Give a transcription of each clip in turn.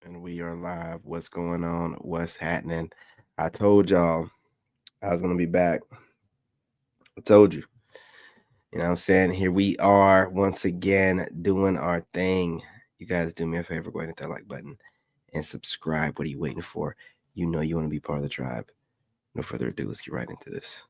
And we are live. What's going on? What's happening? I told y'all I was gonna be back. I told you. You know what I'm saying? Here we are once again doing our thing. You guys do me a favor, go ahead and hit that like button and subscribe. What are you waiting for? You know you want to be part of the tribe. No further ado, let's get right into this.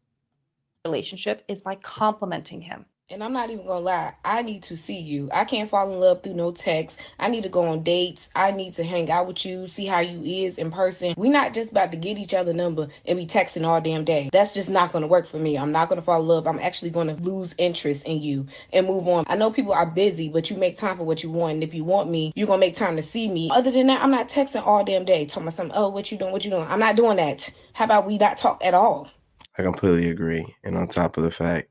Relationship is by complimenting him. And I'm not even gonna lie, I need to see you. I can't fall in love through no text. I need to go on dates. I need to hang out with you, see how you is in person. We not just about to get each other number and be texting all damn day. That's just not gonna work for me. I'm not gonna fall in love. I'm actually gonna lose interest in you and move on. I know people are busy, but you make time for what you want. And if you want me, you're gonna make time to see me. Other than that, I'm not texting all damn day. Talking about something, oh, what you doing? What you doing? I'm not doing that. How about we not talk at all? I completely agree. And on top of the fact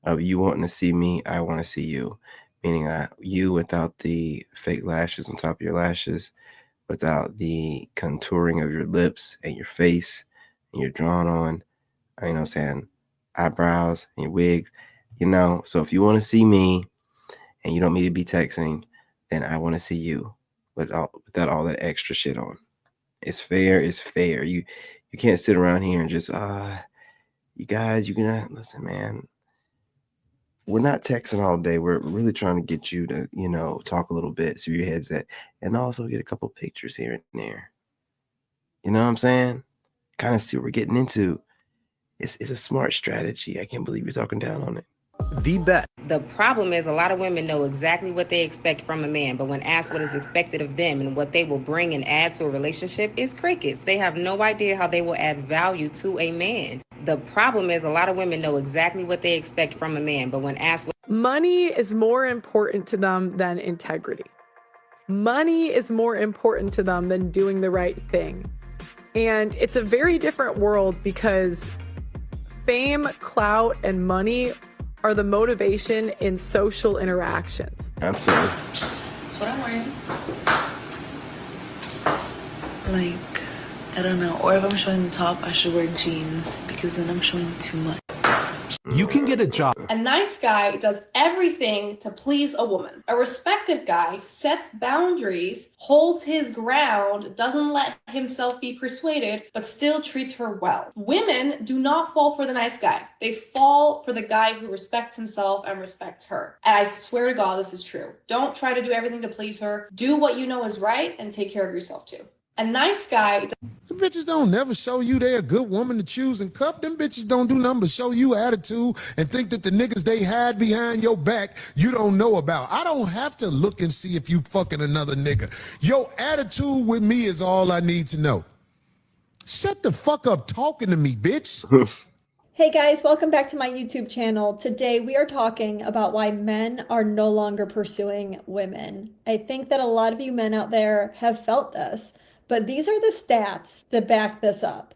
of you wanting to see me, I want to see you. Meaning you without the fake lashes on top of your lashes, without the contouring of your lips and your face and your drawn on, you know what I'm saying, eyebrows and your wigs, So if you want to see me and you don't need to be texting, then I want to see you without all that extra shit on. It's fair. It's fair. You can't sit around here and just you guys, you can listen, man. We're not texting all day. We're really trying to get you to, talk a little bit, see where your head's at, and also get a couple pictures here and there. You know what I'm saying? Kind of see what we're getting into. It's a smart strategy. I can't believe you're talking down on it. The bet. The problem is a lot of women know exactly what they expect from a man, but when asked what is expected of them and what they will bring and add to a relationship, is crickets. They have no idea how they will add value to a man. The problem is a lot of women know exactly what they expect from a man, but when asked money is more important to them than integrity. Money is more important to them than doing the right thing. And it's a very different world because fame, clout, and money are the motivation in social interactions. Absolutely. That's what I'm wearing. Like, I don't know. Or if I'm showing the top, I should wear jeans because then I'm showing too much. You can get a job. A nice guy does everything to please a woman. A respected guy sets boundaries, holds his ground, doesn't let himself be persuaded, but still treats her well. Women do not fall for the nice guy. They fall for the guy who respects himself and respects her. And I swear to God, this is true. Don't try to do everything to please her. Do what you know is right and take care of yourself too. A nice guy... The bitches don't never show you they a good woman to choose and cuff. Them bitches don't do nothing but show you attitude and think that the niggas they hide behind your back you don't know about. I don't have to look and see if you fucking another nigga. Your attitude with me is all I need to know. Shut the fuck up talking to me, bitch. Hey guys, welcome back to my YouTube channel. Today we are talking about why men are no longer pursuing women. I think that a lot of you men out there have felt this. But these are the stats that back this up.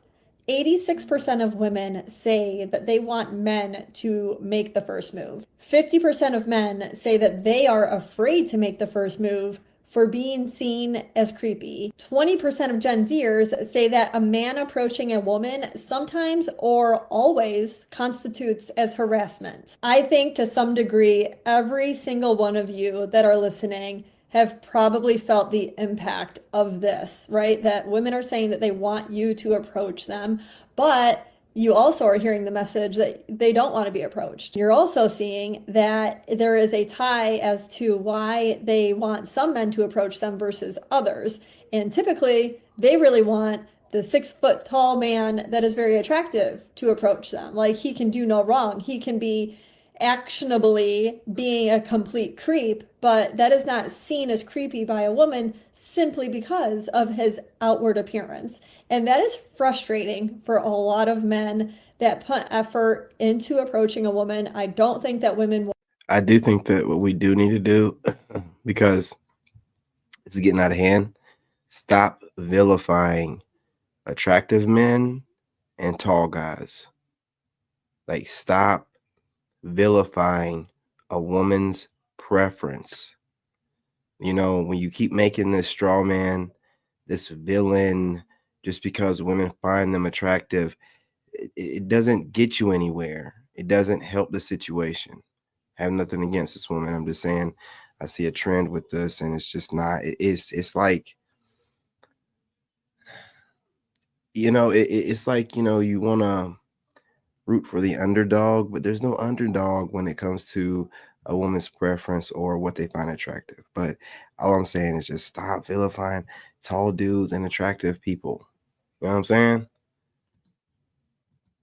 86% of women say that they want men to make the first move. 50% of men say that they are afraid to make the first move for being seen as creepy. 20% of Gen Zers say that a man approaching a woman sometimes or always constitutes as harassment. I think to some degree, every single one of you that are listening have probably felt the impact of this, right? That women are saying that they want you to approach them, but you also are hearing the message that they don't want to be approached. You're also seeing that there is a tie as to why they want some men to approach them versus others. And typically, they really want the 6 foot tall man that is very attractive to approach them. Like, he can do no wrong. He can be actionably being a complete creep, but that is not seen as creepy by a woman simply because of his outward appearance. And that is frustrating for a lot of men that put effort into approaching a woman. I don't think that women... I do think that what we do need to do, because it's getting out of hand, stop vilifying attractive men and tall guys. Like, stop vilifying a woman's preference. When you keep making this straw man, this villain, just because women find them attractive, it doesn't get you anywhere. It doesn't help the situation. I have nothing against this woman. I'm just saying I see a trend with this, and it's just not. It's like it's like, you want to root for the underdog, but there's no underdog when it comes to a woman's preference or what they find attractive. But all I'm saying is just stop vilifying tall dudes and attractive people. You know what I'm saying?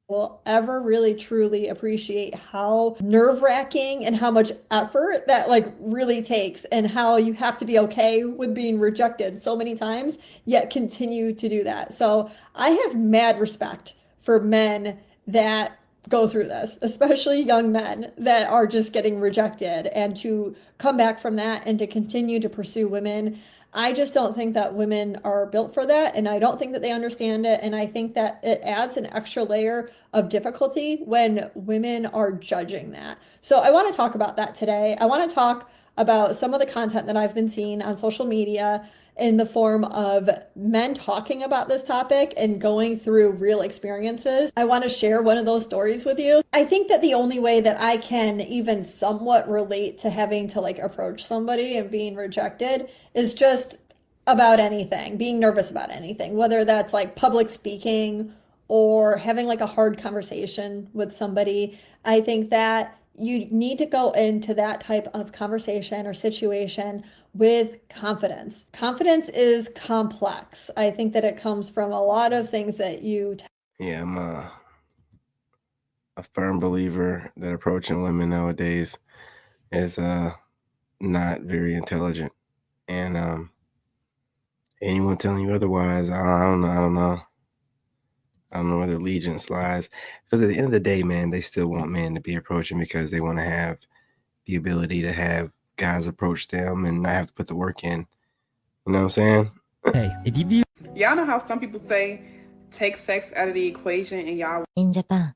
Will ever really truly appreciate how nerve-wracking and how much effort that like really takes, and how you have to be okay with being rejected so many times yet continue to do that. So I have mad respect for men that go through this, especially young men that are just getting rejected, and to come back from that and to continue to pursue women. I just don't think that women are built for that, and I don't think that they understand it, and I think that it adds an extra layer of difficulty when women are judging that. So I want to talk about that today. I want to talk about some of the content that I've been seeing on social media in the form of men talking about this topic and going through real experiences. I want to share one of those stories with you. I think that the only way that I can even somewhat relate to having to like approach somebody and being rejected is just about anything, being nervous about anything, whether that's like public speaking or having like a hard conversation with somebody. I think that you need to go into that type of conversation or situation with confidence. Confidence is complex. I think that it comes from a lot of things that you. Yeah, I'm a firm believer that approaching women nowadays is not very intelligent. And anyone telling you otherwise, I don't know. I don't know where their allegiance lies. Because at the end of the day, man, they still want men to be approaching because they want to have the ability to have guys approach them and not have to put the work in. You know what I'm saying? Hey, if you view Y'all know how some people say take sex out of the equation and y'all. In Japan,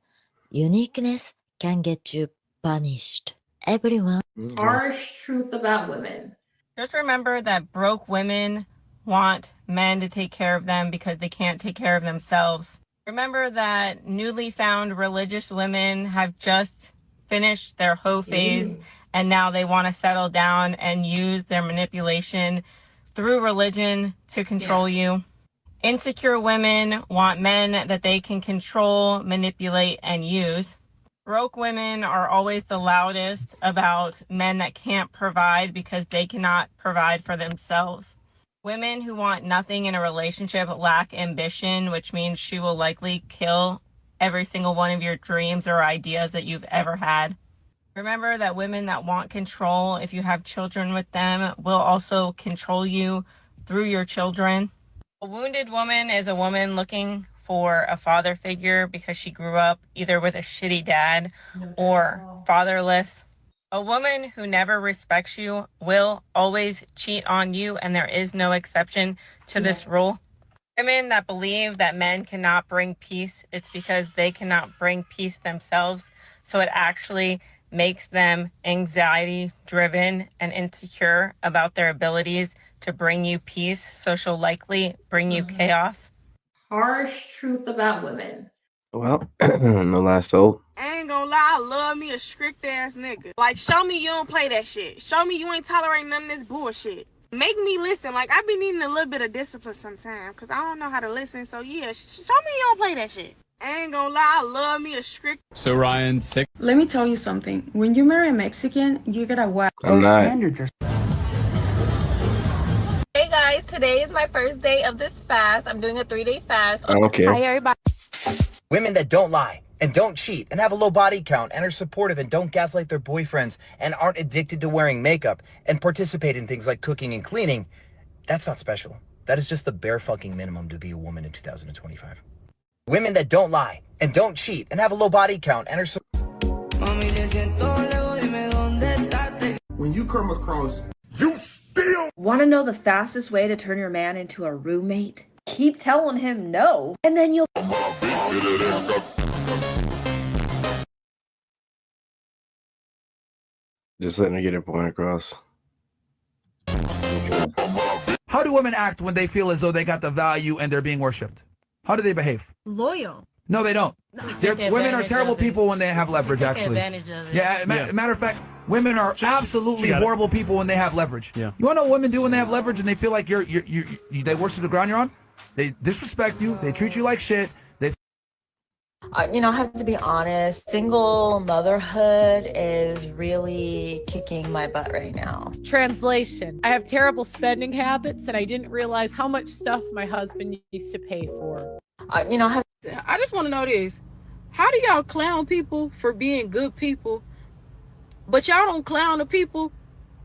uniqueness can get you punished. Everyone. Harsh truth about women. Just remember that broke women want men to take care of them because they can't take care of themselves. Remember that newly found religious women have just finished their hoe phase and now they want to settle down and use their manipulation through religion to control you. Insecure women want men that they can control, manipulate, and use. Broke women are always the loudest about men that can't provide because they cannot provide for themselves. Women who want nothing in a relationship lack ambition, which means she will likely kill every single one of your dreams or ideas that you've ever had. Remember that women that want control, if you have children with them, will also control you through your children. A wounded woman is a woman looking for a father figure because she grew up either with a shitty dad or fatherless. A woman who never respects you will always cheat on you, and there is no exception to this rule. Women that believe that men cannot bring peace, it's because they cannot bring peace themselves. So it actually makes them anxiety driven and insecure about their abilities to bring you peace. So she'll likely bring you chaos. Harsh truth about women. Well, no last hope. I ain't gonna lie, I love me a strict ass nigga. Like, show me you don't play that shit. Show me you ain't tolerating none of this bullshit. Make me listen. Like, I be needing a little bit of discipline sometimes, because I don't know how to listen. So, yeah, show me you don't play that shit. I ain't gonna lie, I love me a strict. So Ryan, sick. Let me tell you something. When you marry a Mexican, you gotta watch. I'm not. Hey guys, today is my first day of this fast. I'm doing a 3-day fast. I don't care. Hi everybody. Women that don't lie and don't cheat and have a low body count and are supportive and don't gaslight their boyfriends and aren't addicted to wearing makeup and participate in things like cooking and cleaning, that's not special. That is just the bare fucking minimum to be a woman in 2025. Women that don't lie and don't cheat and have a low body count and are when you come across, you still want to know the fastest way to turn your man into a roommate? Keep telling him no, and then you'll. Just letting her get her point across. How do women act when they feel as though they got the value and they're being worshipped? How do they behave? Loyal. No, they don't. Women are terrible people when they have leverage, actually. Yeah, matter of fact, women are absolutely horrible people when they have leverage. Yeah. You want to know what women do when they have leverage and they feel like they worship the ground you're on? They disrespect you. They treat you like shit. They You know, I have to be honest. Single motherhood is really kicking my butt right now. Translation: I have terrible spending habits, and I didn't realize how much stuff my husband used to pay for. You know, I just want to know this. How do y'all clown people for being good people, but y'all don't clown the people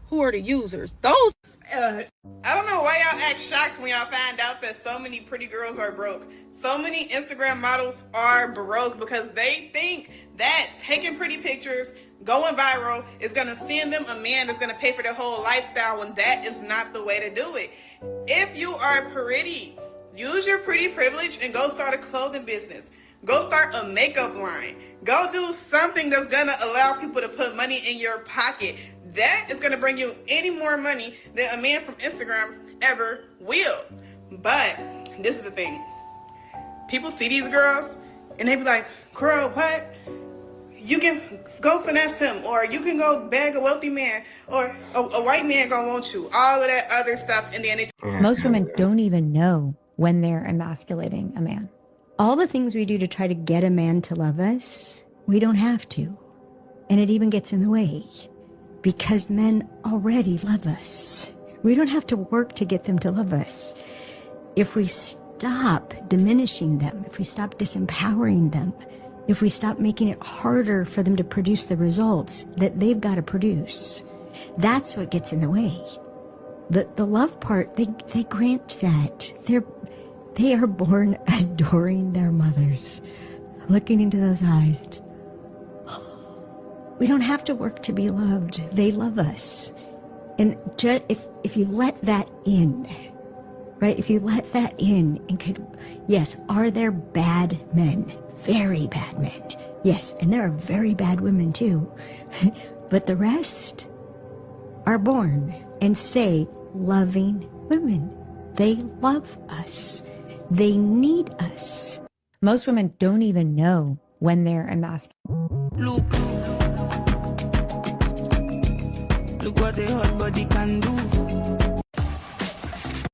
who are the users? Those I don't know why y'all act shocked when y'all find out that so many pretty girls are broke. So many Instagram models are broke because they think that taking pretty pictures, going viral, is gonna send them a man that's gonna pay for their whole lifestyle, when that is not the way to do it. If you are pretty, use your pretty privilege and go start a clothing business. Go start a makeup line. Go do something that's gonna allow people to put money in your pocket. That is gonna bring you any more money than a man from Instagram ever will. But this is the thing. People see these girls and they be like, girl, what? You can go finesse him, or you can go bag a wealthy man, or a white man gonna want you. All of that other stuff, and then Most women don't even know when they're emasculating a man. All the things we do to try to get a man to love us, we don't have to. And it even gets in the way. Because men already love us. We don't have to work to get them to love us. If we stop diminishing them, if we stop disempowering them, if we stop making it harder for them to produce the results that they've got to produce, that's what gets in the way. The love part, they grant that. They are born adoring their mothers, looking into those eyes. We don't have to work to be loved. They love us. And if you let that in, right? If you let that in and yes, are there bad men? Very bad men. Yes, and there are very bad women too. But the rest are born and stay loving women. They love us. They need us. Most women don't even know when they're emasculated. Look what the hot body can do.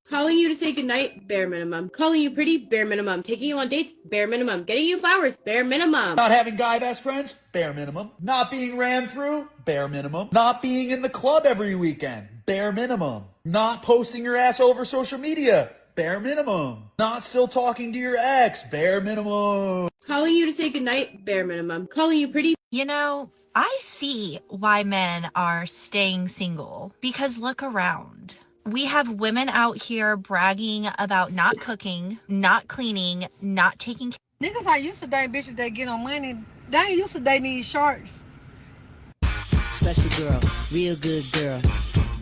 Calling you to say goodnight, bare minimum. Calling you pretty, bare minimum. Taking you on dates, bare minimum. Getting you flowers, bare minimum. not having guy best friends, bare minimum. Not being ran through, bare minimum. Not being in the club every weekend, bare minimum. Not posting your ass over social media, bare minimum. Not still talking to your ex, bare minimum. Calling you to say goodnight, bare minimum. Calling you pretty. You know, I see why men are staying single, because look around. We have women out here bragging about not cooking, not cleaning, not taking care. Niggas ain't used to dating bitches that get on money. They ain't used to dating these sharks. Special girl, real good girl,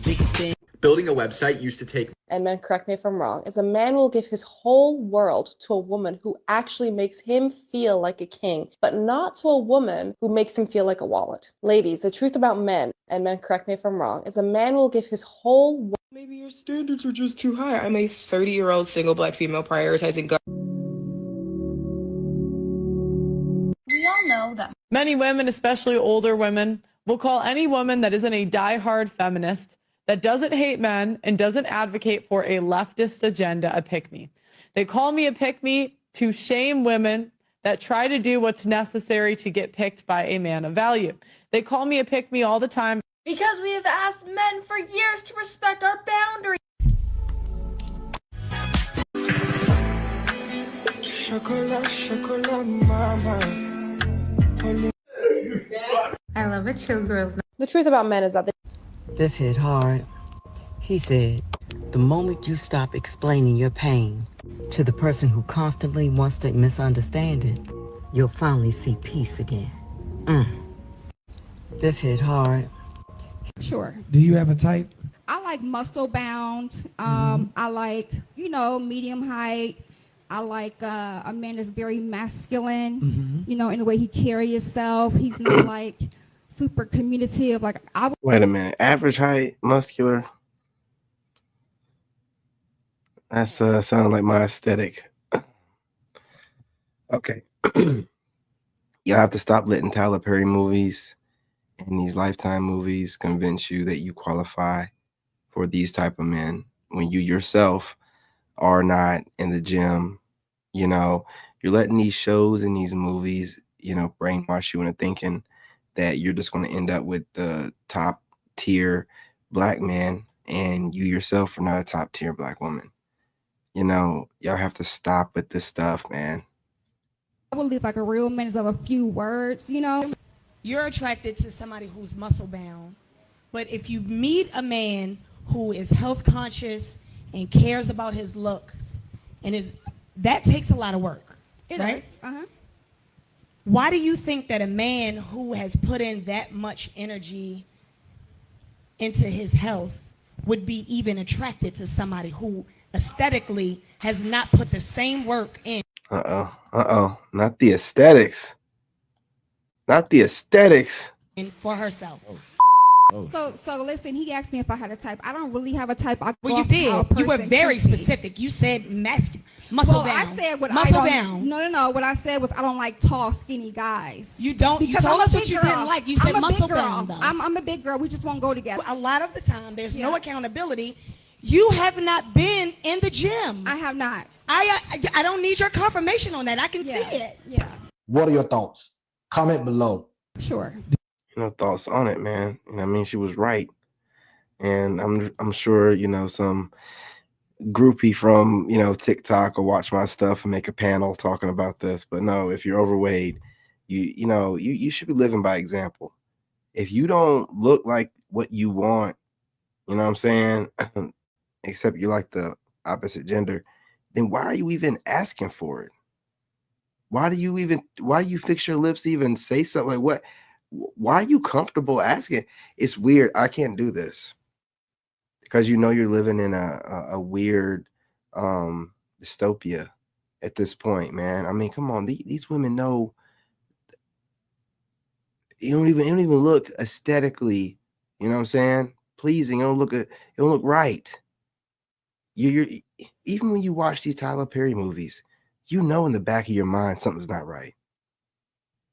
biggest thing. Building a website used to take, and men, correct me if I'm wrong, is a man will give his whole world to a woman who actually makes him feel like a king, but not to a woman who makes him feel like a wallet. Ladies, the truth about men, and men, correct me if I'm wrong, is a man will give his whole world. Maybe your standards are just too high. I'm a 30-year-old single black female prioritizing God. We all know that Many women, especially older women, will call any woman that isn't a die-hard feminist, that doesn't hate men and doesn't advocate for a leftist agenda, a pick-me. They call me a pick-me to shame women that try to do what's necessary to get picked by a man of value. They call me a pick-me all the time. Because we have asked men for years to respect our boundaries. Chocolate, chocolate, mama. I love a chill girls. The truth about men is that they This hit hard. He said, the moment you stop explaining your pain to the person who constantly wants to misunderstand it, you'll finally see peace again. This hit hard. Sure. Do you have a type? I like muscle bound. I like, medium height. I like a man that's very masculine, in the way he carries himself. He's not like super communicative. Like Wait a minute. Average height, muscular. That's sounding like my aesthetic. Okay. You have to stop letting Tyler Perry movies and these Lifetime movies convince you that you qualify for these type of men when you yourself are not in the gym. You know, you're letting these shows and these movies, brainwash you into thinking that you're just going to end up with the top tier black man, and you yourself are not a top tier black woman. Y'all have to stop with this stuff, man. I believe like a real man is of a few words, you know. You're attracted to somebody who's muscle bound. But if you meet a man who is health conscious and cares about his looks, that takes a lot of work. It right? does. Why do you think that a man who has put in that much energy into his health would be even attracted to somebody who aesthetically has not put the same work in? Not the aesthetics. Not the aesthetics. For herself. So listen, he asked me if I had a type. I don't really have a type. Well, you did. You were very specific. You said muscle bound. I said what muscle I don't. bound. No. What I said was I don't like tall, skinny guys. You don't. Because you told I'm a us big what you girl. didn't like. You said I'm a muscle big girl. bound, though. I'm a big girl. We just won't go together. A lot of the time, there's no accountability. You have not been in the gym. I have not. I don't need your confirmation on that. I can see it. Yeah. What are your thoughts? Comment below. Sure. Thoughts on it, man. I mean, she was right. And I'm sure, some groupie from, TikTok will watch my stuff and make a panel talking about this. But no, if you're overweight, you should be living by example. If you don't look like what you want, you know what I'm saying, except you like the opposite gender, then why are you even asking for it? Why do you fix your lips to even say something? Like, what? Why are you comfortable asking? It's weird. I can't do this because you're living in a weird dystopia at this point, man. I mean, come on, these women know you don't even look aesthetically, you know what I'm saying, pleasing. You don't look right. You're even when you watch these Tyler Perry movies, in the back of your mind something's not right.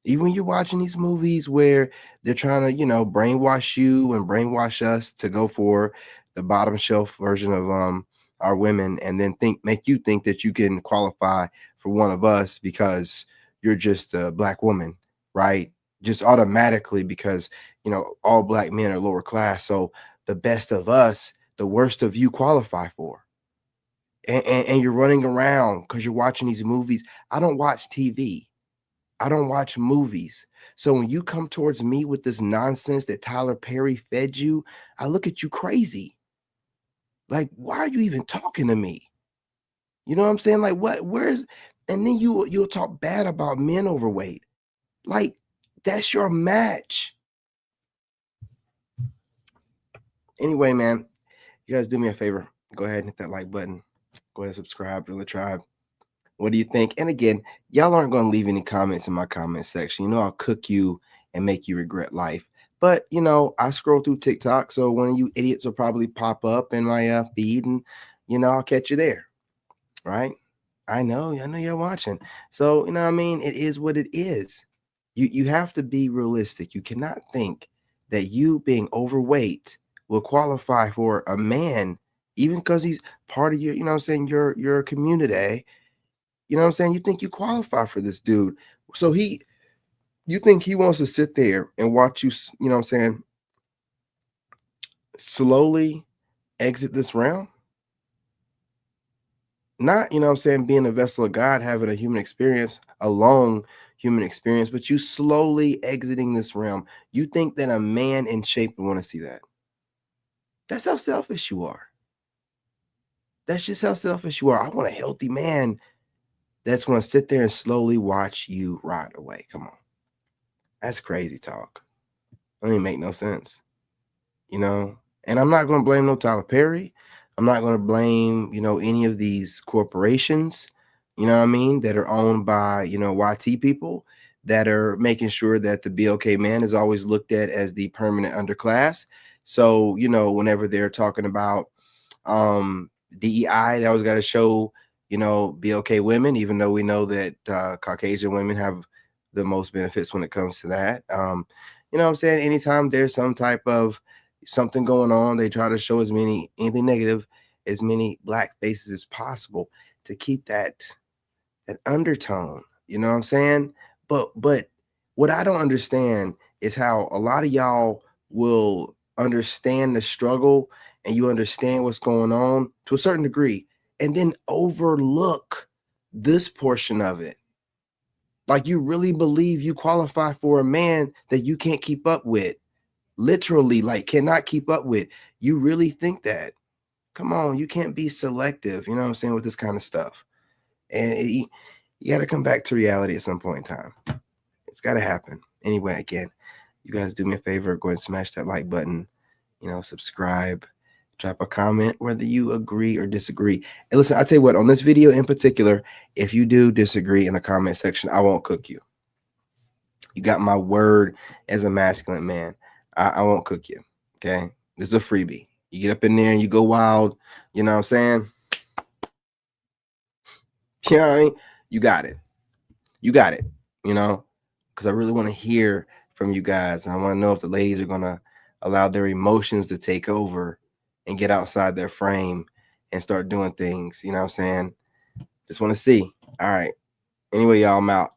Even when you're watching these movies where they're trying to, brainwash you and brainwash us to go for the bottom shelf version of our women, and then make you think that you can qualify for one of us because you're just a black woman, right? Just automatically because, all black men are lower class. So the best of us, the worst of you qualify for. And you're running around because you're watching these movies. I don't watch TV. I don't watch movies. So when you come towards me with this nonsense that Tyler Perry fed you, I look at you crazy. Like, why are you even talking to me? You know what I'm saying? Like, and then you'll talk bad about men overweight. Like, that's your match. Anyway, man, you guys do me a favor. Go ahead and hit that like button. Go ahead and subscribe to the tribe. What do you think? And again, y'all aren't going to leave any comments in my comment section. I'll cook you and make you regret life. But, I scroll through TikTok, so one of you idiots will probably pop up in my feed, and, I'll catch you there, right? I know you're watching. So, what I mean? It is what it is. You have to be realistic. You cannot think that you being overweight will qualify for a man, even because he's part of your, your community. You know what I'm saying? You think you qualify for this dude. So you think he wants to sit there and watch you, you know what I'm saying, slowly exit this realm? Not, being a vessel of God, having a human experience, a long human experience, but you slowly exiting this realm. You think that a man in shape would want to see that? That's how selfish you are. That's just how selfish you are. I want a healthy man that's going to sit there and slowly watch you rot away. Come on. That's crazy talk. That don't even make no sense. And I'm not going to blame no Tyler Perry. I'm not going to blame, any of these corporations, that are owned by, YT people that are making sure that the BLK man is always looked at as the permanent underclass. So, whenever they're talking about DEI, they always got to show, BLK women, even though we know that Caucasian women have the most benefits when it comes to that. You know what I'm saying? Anytime there's some type of something going on, they try to show anything negative. as many black faces as possible to keep that undertone. You know what I'm saying? But what I don't understand is how a lot of y'all will understand the struggle and you understand what's going on to a certain degree and then overlook this portion of it. Like you really believe you qualify for a man that you can't keep up with. Literally, like cannot keep up with. You really think that? Come on, you can't be selective, you know what I'm saying, with this kind of stuff. And you got to come back to reality at some point in time. It's got to happen. Anyway, again, you guys do me a favor, go ahead and smash that like button, you know, subscribe, drop a comment, whether you agree or disagree. And listen, I tell you what, on this video in particular, if you do disagree in the comment section, I won't cook you. You got my word as a masculine man. I won't cook you. Okay. This is a freebie. You get up in there and you go wild. You know what I'm saying? You know what I mean? You got it. You got it. You know, because I really want to hear from you guys. And I want to know if the ladies are going to allow their emotions to take over and get outside their frame and start doing things. You know what I'm saying? Just want to see. All right. Anyway, y'all, I'm out.